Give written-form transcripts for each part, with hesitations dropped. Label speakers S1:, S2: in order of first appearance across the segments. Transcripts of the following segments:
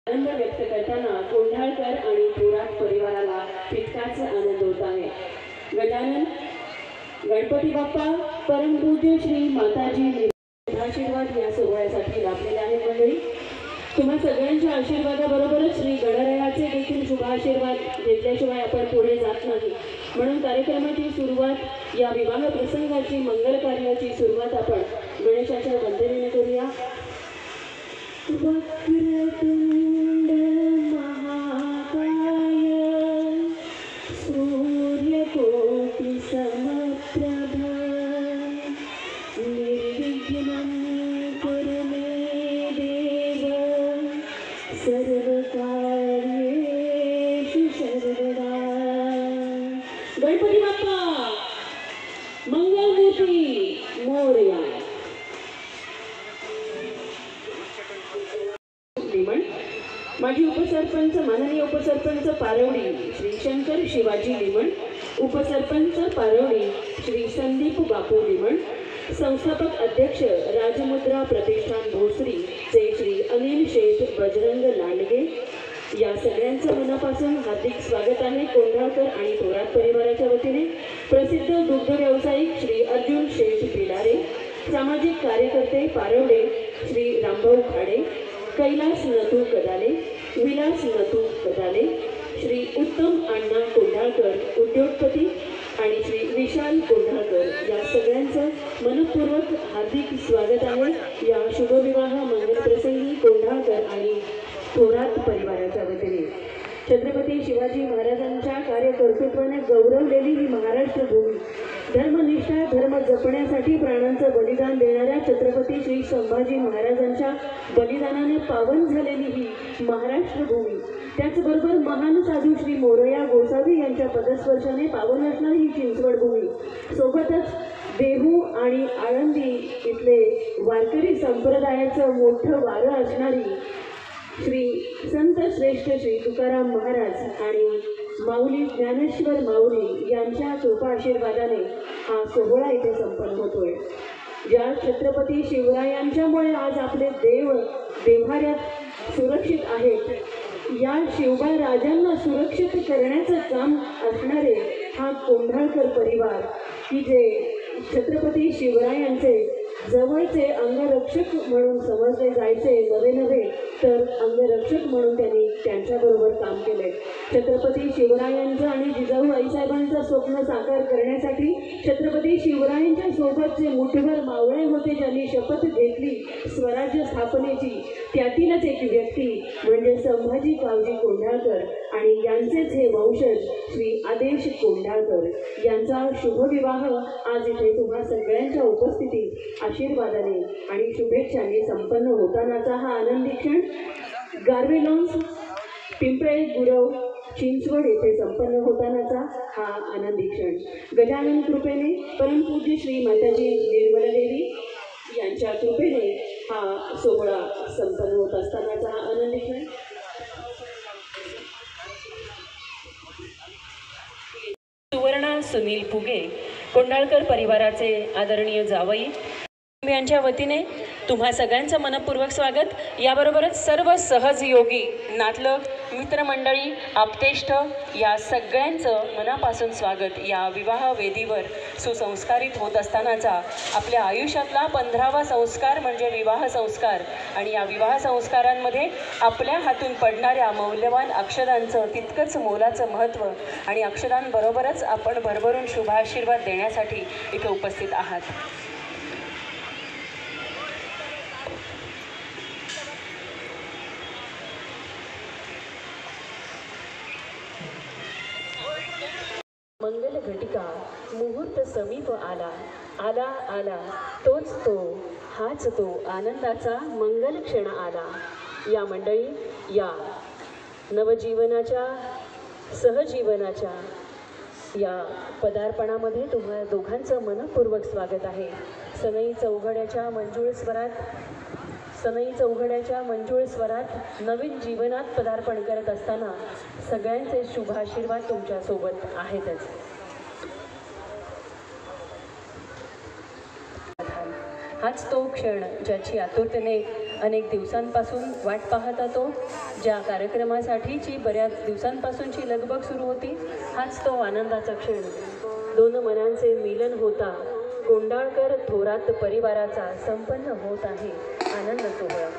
S1: आनंद व्यक्त करताना कोंढाळकर आणि थोरात परिवाराला तितकाच आनंद होत आहे। गजानन गणपती बाप्पा परमपूज्य श्री माताजी आशीर्वाद या सोहळ्यासाठी लाभलेले आहेत। मंडळी, तुम्हा सगळ्यांच्या आशीर्वादाबरोबरच श्री गणरायाचे देखील शुभ आशीर्वाद घेतल्याशिवाय आपण पुढे जात नाही। म्हणून कार्यक्रमाची सुरुवात, या विवाह प्रसंगाची मंगल कार्याची सुरुवात आपण गणेशाच्या वंदनेने करूया। वक्रतुंड महाकाय सूर्यकोटि समप्रभ निर्विघ्नं कुरु मे देव सर्वकार्येषु सर्वदा। गणपती बाप्पा मंगलमूर्ती मोरया। माजी उपसरपंच माननीय उपसरपंच पारवडी श्री शंकर शिवाजी लिमण, उपसरपंच पारवडी श्री संदीप बापू लिमण, संस्थापक अध्यक्ष राजमुद्रा प्रतिष्ठान भोसरी चे श्री अनिल शेठ बजरंग लांडगे, या सगळ्यांचं मनापासून हार्दिक स्वागत आहे। कोंढाळकर आणि थोरात परिवाराच्या वतीने प्रसिद्ध दुग्ध व्यावसायिक श्री अर्जुन शेठ पिलारे, सामाजिक कार्यकर्ते पारवडे श्री रामभाऊ खाडे, कैलास नथू कदाले, विलास नथू कदाले, श्री उत्तम अण्णा कोंढाळकर उद्योगपती आणि श्री विशाल कोंढाळकर, या सगळ्यांचं मनपूर्वक हार्दिक स्वागत आहे या शुभविवाह मंगल प्रसंगी कोंढाळकर आणि थोरात परिवाराच्या वतीने। छत्रपती शिवाजी महाराजांच्या कार्यकर्तृत्वाने गौरवलेली ही महाराष्ट्र भूमी, धर्मनिष्ठा धर्म जपण्यासाठी प्राणांचं बलिदान देणाऱ्या छत्रपती श्री संभाजी महाराजांच्या बलिदानाने पावन झालेली ही महाराष्ट्र भूमी, त्याचबरोबर महान साधू श्री मोरया गोसावी यांच्या पदस्पर्शाने पावन असणारी ही चिंचवड भूमी, सोबतच देहू आणि आळंदी इथले वारकरी संप्रदायाचं मोठं वारं असणारी श्री संत श्रेष्ठ श्री तुकाराम महाराज आणि माऊली ज्ञानेश्वर माऊली यांच्या कृपा आशीर्वादाने हा सोहळा इथे संपन्न होतोय। ज्या छत्रपती शिवरायांच्यामुळे आज आपले देव देव्हाऱ्यात सुरक्षित आहेत, या शिवबा राजांना सुरक्षित करण्याचं काम असणारे हा कोंढाळकर परिवार, की जे छत्रपती शिवरायांचे जवळचे अंगरक्षक म्हणून समजले जायचे, नवे तर अंगरक्षक म्हणून त्यांनी त्यांच्याबरोबर काम केले। छत्रपती शिवरायांचं आणि जिजाऊ आईसाहेबांचं स्वप्न साकार करण्यासाठी छत्रपती शिवरायांच्या सोबत जे मुठभर मावळे होते, ज्यांनी शपथ घेतली स्वराज्य स्थापनेची, त्यातीलच एक व्यक्ती म्हणजे संभाजी कावजी कोंढाळकर आणि यांचेच हे वंशज श्री आदेश कोंढाळकर, यांचा शुभविवाह आज इथे तुम्हा सगळ्यांच्या उपस्थितीत आशीर्वादाने आणि शुभेच्छांनी संपन्न होतानाचा हा आनंदी क्षण गारवे लॉन्स पिंपळे गुरव चिंचवड येथे संपन्न होतानाचा हा आनंदी क्षण गजानन कृपेने परमपूज्य श्री माताजी निर्मलादेवी यांच्या कृपेने हा सोहळा संपन्न होत असतानाचा हा आनंदी क्षण। सुवर्णा सुनील फुगे कोंढाळकर परिवाराचे आदरणीय जावई यांच्या वतीने तुम्हा सगळ्यांचं मनपूर्वक स्वागत। याबरोबरच सर्व सहजयोगी नातलग मित्रमंडळी आप्तेष्ट या सगळ्यांचं मनापासून स्वागत। या विवाह वेदीवर सुसंस्कारित होत असतानाचा आपल्या आयुष्यातला 15वा संस्कार म्हणजे विवाह संस्कार, आणि या विवाह संस्कारांमध्ये आपल्या हातून पडणाऱ्या मौल्यवान अक्षरांचं तितकंच मोलाचं महत्त्व, आणि अक्षरांबरोबरच आपण भरभरून शुभाशीर्वाद देण्यासाठी इथे उपस्थित आहात। मंगल घटिका मुहूर्त समीप आला, आला आला तोच तो, हाच तो आनंदाचा मंगल क्षण आला। या मंडळी, या नवजीवनाच्या सहजीवनाच्या या पदार्पणामध्ये तुम्हा दोघांचं मनपूर्वक स्वागत आहे। सनई चौघड्याच्या मंजुळ स्वरात नवीन जीवनात पदार्पण करत असताना सगळ्यांचे शुभाशीर्वाद तुमच्या सोबत आहेतच। हाच तो क्षण ज्याची आतुरतेने अनेक दिवसांपासून वाट पाहत होतो. ज्या कार्यक्रमासाठीची बऱ्याच दिवसांपासूनची लगबग सुरू होती, हाच तो आनंदाचा क्षण. दोन मनांचे मिलन होता. कोंडाळकर थोरात परिवाराचा संपन्न होत आहे आनंद सोहळा.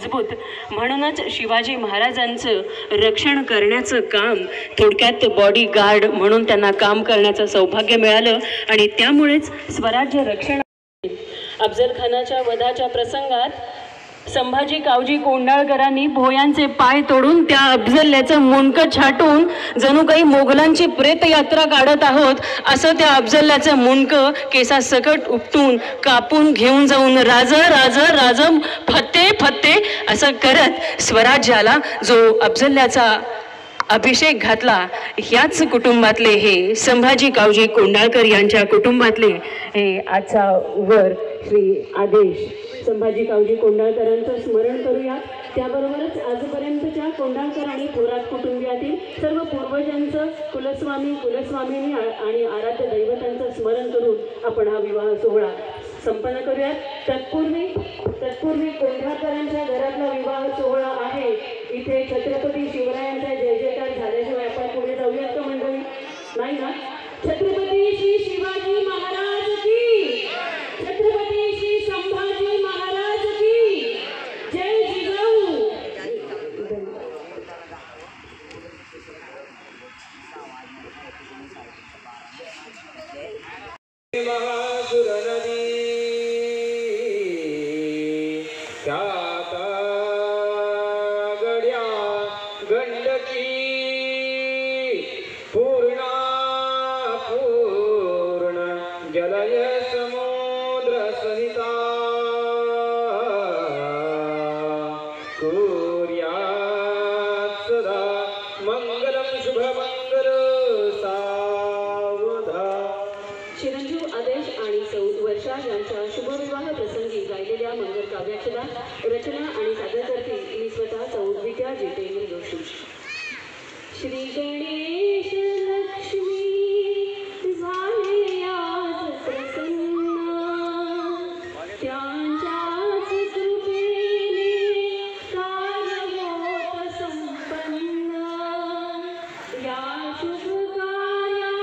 S1: मजबूत. म्हणूनच शिवाजी महाराजांचं रक्षण करण्याचं काम, थोडक्यात बॉडीगार्ड म्हणून त्यांना काम करण्याचं सौभाग्य मिळालं आणि त्यामुळेच स्वराज्य रक्षण. अफजल खानाच्या वधाच्या प्रसंगात संभाजी कावजी कोंडाळकरांनी भोयांचे पाय तोडून त्या अफजल्याचं मुंडकं छाटून जणू काही मोगलांची प्रेतयात्रा काढत आहोत असं त्या अफजल्याचं मुंडकं केसासकट उपटून कापून घेऊन जाऊन राज राज राज फत्ते फत्ते असं करत स्वराज्याला जो अफजल्याचा अभिषेक घातला. याच कुटुंबातले हे संभाजी कावजी कोंडाळकर यांच्या कुटुंबातले हे आजचा वर श्री आदेश संभाजी कावजी कोंडाळकरांचं स्मरण करूया. त्याबरोबरच आजपर्यंतच्या कोंडाळकर आणि थोरात कुटुंबियातील सर्व पूर्वजांचं कुलस्वामिनी आणि आराध्य दैवतांचं स्मरण करून आपण हा विवाह सोहळा संपन्न करूया. तत्पूर्वी कोंढाळकरांच्या घरातला विवाह सोहळा आहे. इथे छत्रपती शिवरायांचा जय जयकार झाल्याशिवाय आपण पुढे जाऊयात का मंडळी? नाही ना? छत्रपती श्री शिवाजी महाराज की, छत्रपती श्री संभाजी महाराज की जय जिजाऊ.
S2: जलय समुद्र सहिता कुर्यात् सदा मंगलम शुभमंगल सावधा.
S1: चिरंजीव आदेश आणि सौ वर्षा यांच्या शुभविवाह प्रसंगी गायलेल्या मंगल काव्याच्या रचना आणि सादर करतील मी स्वतः सौ विद्या जितेंद्र जोशी. श्री गणेश लक्ष्मी झाले आज प्रसन्न, त्यांच्याच कृपेने कार्य होत संपन्न. या शुभ कार्या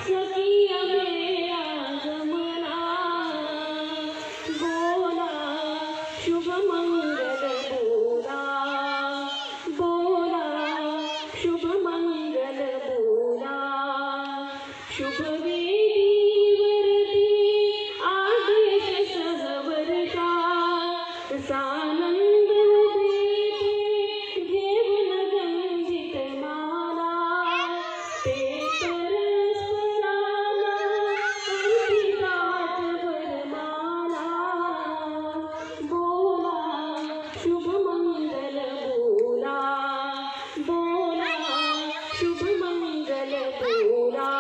S1: सखी अमे आगमना, बोला शुभ मंगल बोला, बोला शुभ मंगल बोला. शुभ वेदीवरती आदेश सहवर्षा, सानंद उभे घेऊन गंजित माला. ते परस्पराला अंकितात वरमाला, बोला शुभ मंगल बोला, बोला शुभ मंगल बोला.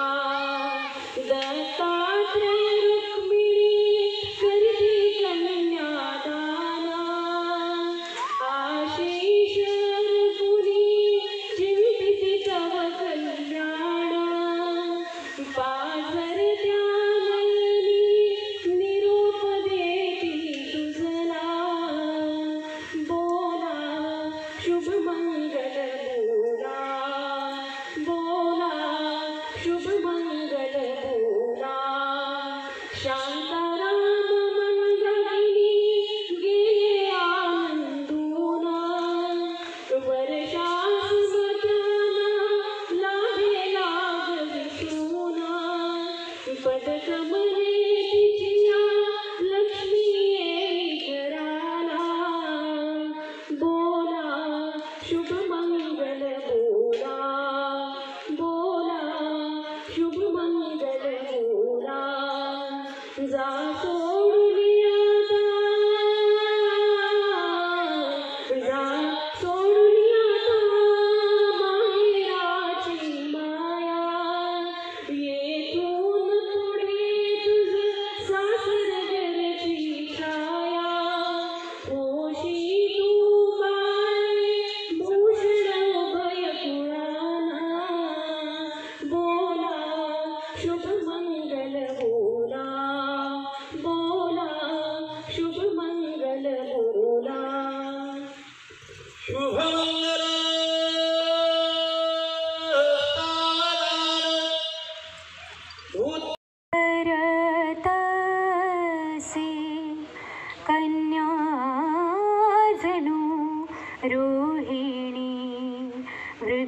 S1: दत्तात्रय रुक्मिणी करती कन्यादाना, आशिष पुरी चिंतिती तव कल्याण. पाझर त्या नयनी निरोप देती तुझला, बोला शुभ मंगल बोला,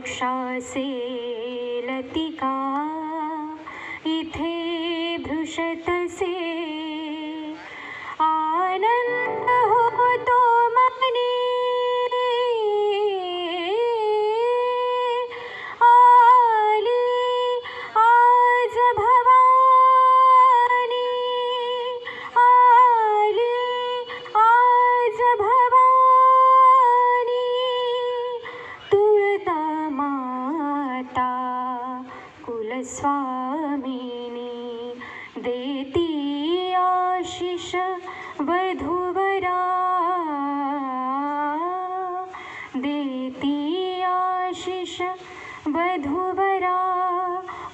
S3: वृक्षासे लतिका इथे भृशतसे आनंद होतो मनी आली आज भवानी आली आज भवानी तुळता माता कुलस्वामिनी देती आशिष वधूवरा देती आशिष वधूवरा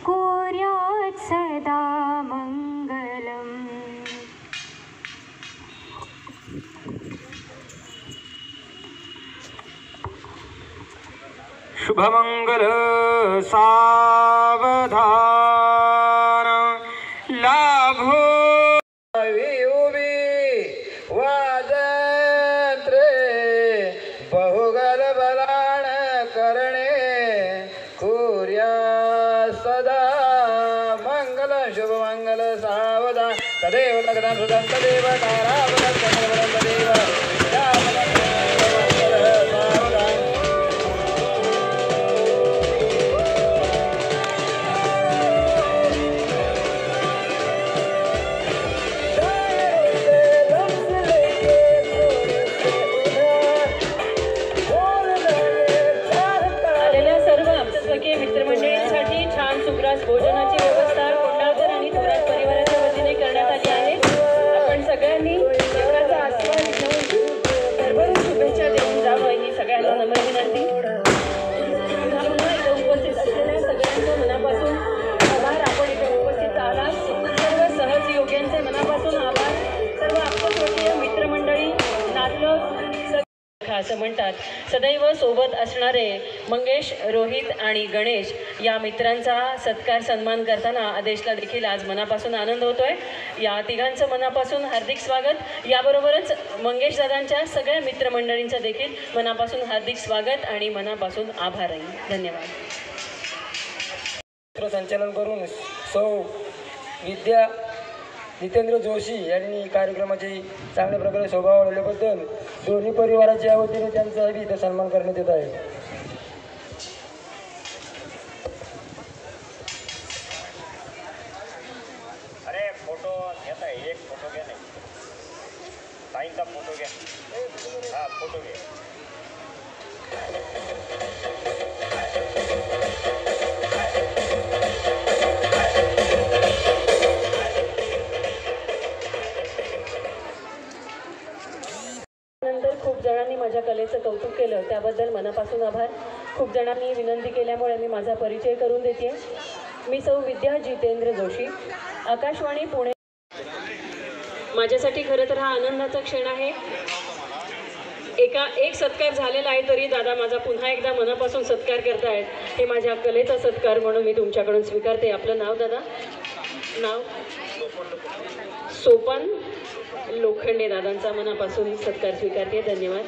S3: कोर्यात् सदा मंगलम.
S2: शुभमंगल सावधान लाभो उभी वाजंत्रे बहुगल बलाण करणे कुर्या सदा मंगल शुभमंगल सावधान तदेव लग्नं सुदं तदेव तारावलं तदेव तदेव
S1: मित्रमंडळींसाठी छान सुग्रास भोजनाची व्यवस्था कोंडाळकर आणि थोरात परिवाराच्या वतीने करण्यात आली आहे. आपण सगळ्यांनी जेवणाचा आस्वाद घेऊन भरभरून शुभेच्छा देऊन जावं ही सगळ्यांना नम्र विनंती. पुन्हा इथे उपस्थित असलेल्या सगळ्यांचं मनापासून आभार. आपण इथे उपस्थित आलात सर्व सहयोग्यांचे मनापासून आभार. सर्व आपल्या मित्रमंडळी नातलग असं म्हणतात. सदैव सोबत असणारे मंगेश, रोहित आणि गणेश या मित्रांचा सत्कार सन्मान करताना आदेशला देखील आज मनापासून आनंद होतोय. या तिघांचं मनापासून हार्दिक स्वागत. याबरोबरच मंगेश दादांच्या सगळ्या मित्रमंडळींचं देखील मनापासून हार्दिक स्वागत आणि मनापासून आभारही. धन्यवाद.
S4: संचालन करून सौ विद्या जितेंद्र जोशी यांनी कार्यक्रमाची चांगल्या प्रकारे शोभा वाढवल्याबद्दल दोन्ही परिवाराच्या वतीने त्यांचाही इथे सन्मान करण्यात येत आहे.
S5: अरे फोटो घेत आहे, एक फोटो घ्या नाही ताईंचा फोटो घ्या. हा फोटो घ्या.
S1: खूप जणांनी माझ्या कलेचं कौतुक केलं त्याबद्दल मनापासून आभार. खूप जणांनी विनंती केल्यामुळे मी माझा परिचय करून देते. मी सौ विद्या जितेंद्र जोशी, आकाशवाणी पुणे. माझ्यासाठी खरं तर हा आनंदाचा क्षण आहे. एक सत्कार झालेला आहे तरी दादा माझा पुन्हा एकदा मनापासून सत्कार करतायत. हे माझ्या कलेचा सत्कार म्हणून मी तुमच्याकडून स्वीकारते. आपलं नाव दादा? नाव सोपान लोखंडे. दादांचा मनापासून सत्कार स्वीकारते. धन्यवाद.